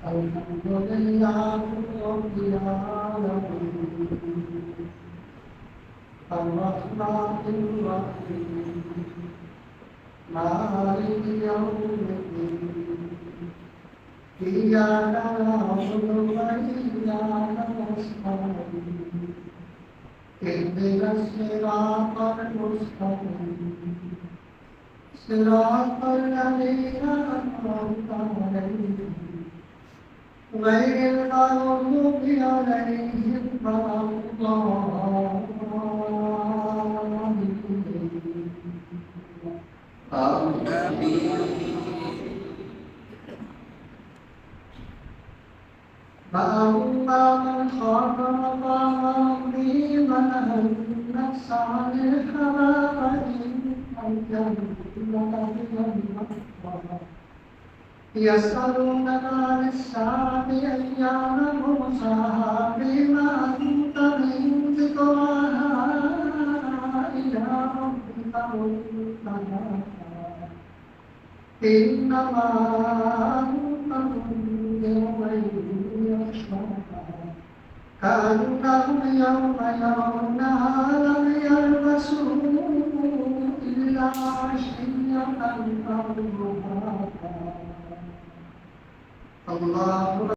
الحمد لله رب العالمين الرحمن الرحيم مالك يوم الدين إياك نعبد وإياك نستعين اهدنا الصراط المستقيم صراط الذين أنعمت عليهم غير المغضوب عليهم ولا الضالين. فأما من خاف مقام ربه ونهى النفس عن الهوى فإن الجنة هي المأوى يسألونك عن الساعة أيان مرساها فيما أنت من ذكراها إلى ربك منتهاها إنما أنت منذر من يخشاها كأنهم يوم يرونها لم يلبسوا إلا عشية أو ضحاها الله